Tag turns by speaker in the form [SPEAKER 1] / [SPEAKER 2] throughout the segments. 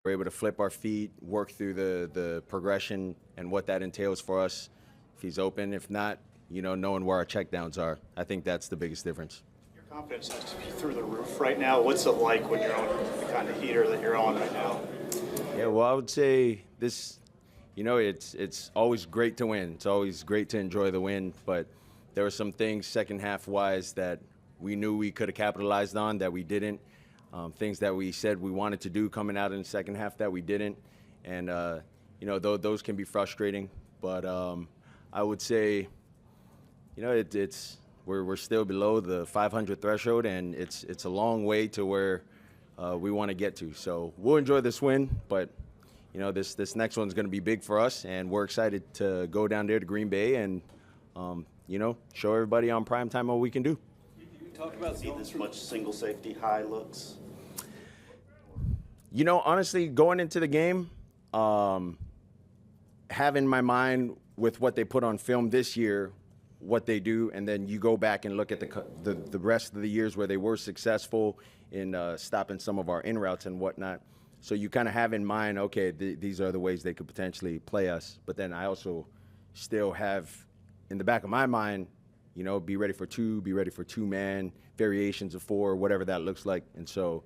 [SPEAKER 1] we're able to flip our feet, work through the progression and what that entails for us. If he's open, if not, knowing where our checkdowns are. I think that's the biggest difference.
[SPEAKER 2] Your confidence has to be through the roof right now. What's it like when you're on the kind of heater that you're on right now?
[SPEAKER 1] Yeah, well, I would say this, it's always great to win. It's always great to enjoy the win, but there were some things second half wise that we knew we could have capitalized on that we didn't. Things that we said we wanted to do coming out in the second half that we didn't. And, those can be frustrating. But I would say, we're still below the 500 threshold, and it's a long way to where we want to get to. So we'll enjoy this win, but, this next one's going to be big for us, and we're excited to go down there to Green Bay and, show everybody on primetime what we can do.
[SPEAKER 3] Talk about see this much single safety high looks.
[SPEAKER 1] Honestly, going into the game, having my mind with what they put on film this year, what they do, and then you go back and look at the rest of the years where they were successful in stopping some of our in routes and whatnot. So you kind of have in mind, okay, these are the ways they could potentially play us. But then I also still have in the back of my mind, be ready for two, be ready for two-man, variations of four, whatever that looks like. And so,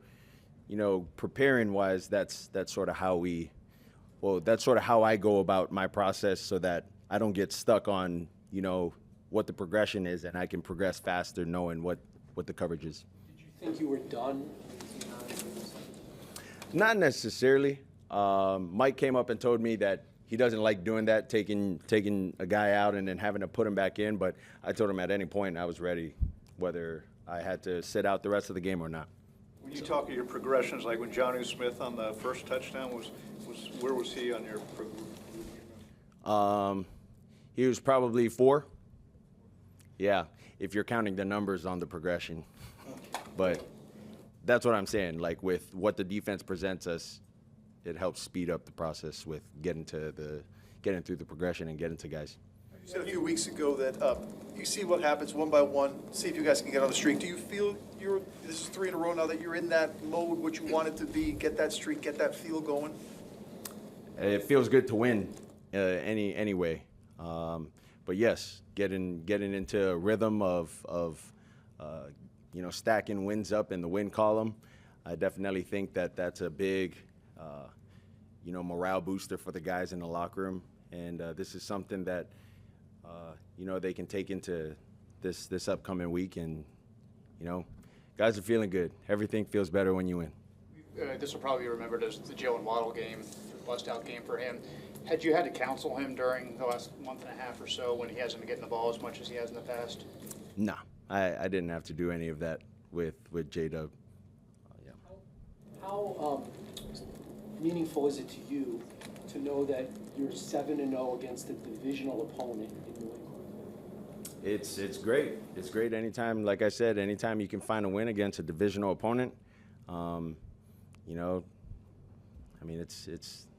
[SPEAKER 1] preparing-wise, that's sort of how that's sort of how I go about my process so that I don't get stuck on, what the progression is and I can progress faster knowing what the coverage is.
[SPEAKER 4] Did you think you were done?
[SPEAKER 1] Not necessarily. Mike came up and told me that he doesn't like doing that, taking a guy out and then having to put him back in. But I told him at any point I was ready, whether I had to sit out the rest of the game or not.
[SPEAKER 5] When you talk of your progressions, like when Jonnu Smith on the first touchdown, where was he on your progression?
[SPEAKER 1] He was probably 4. Yeah, if you're counting the numbers on the progression. But that's what I'm saying. Like with what the defense presents us, it helps speed up the process with getting through the progression and getting to guys.
[SPEAKER 6] You said a few weeks ago that you see what happens one by one, see if you guys can get on the streak. Do you feel this is 3 in a row now that you're in that mode, what you want it to be, get that streak, get that feel going?
[SPEAKER 1] It feels good to win anyway. But yes, getting into a rhythm of stacking wins up in the win column, I definitely think that's a big morale booster for the guys in the locker room. And this is something that, they can take into this upcoming week. And, guys are feeling good. Everything feels better when you win.
[SPEAKER 2] This will probably be remembered as the Joe and Waddle game, bust-out game for him. Had you had to counsel him during the last month and a half or so when he hasn't been getting the ball as much as he has in the past?
[SPEAKER 1] No, I didn't have to do any of that with J-Dub. Yeah.
[SPEAKER 4] How meaningful is it to you to know that you're 7-0 against a divisional opponent in New England?
[SPEAKER 1] It's great. It's great anytime, like I said, anytime you can find a win against a divisional opponent.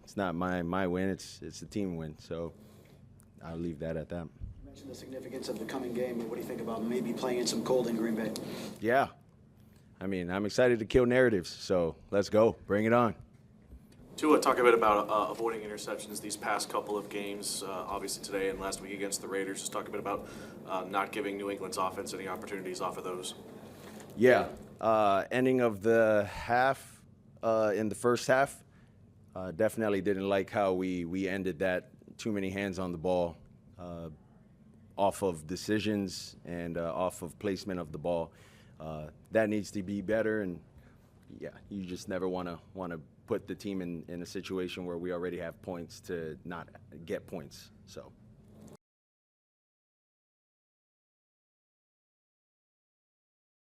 [SPEAKER 1] It's not my win. It's the team win. So I'll leave that at that.
[SPEAKER 7] You mentioned the significance of the coming game. What do you think about maybe playing in some cold in Green Bay?
[SPEAKER 1] Yeah. I'm excited to kill narratives. So let's go. Bring it on.
[SPEAKER 8] Tua, talk a bit about avoiding interceptions these past couple of games, obviously today and last week against the Raiders. Just talk a bit about not giving New England's offense any opportunities off of those.
[SPEAKER 1] Yeah. Ending of the half, in the first half, definitely didn't like how we ended that. Too many hands on the ball, off of decisions and off of placement of the ball. That needs to be better, and yeah, you just never want to put the team in a situation where we already have points to not get points. So.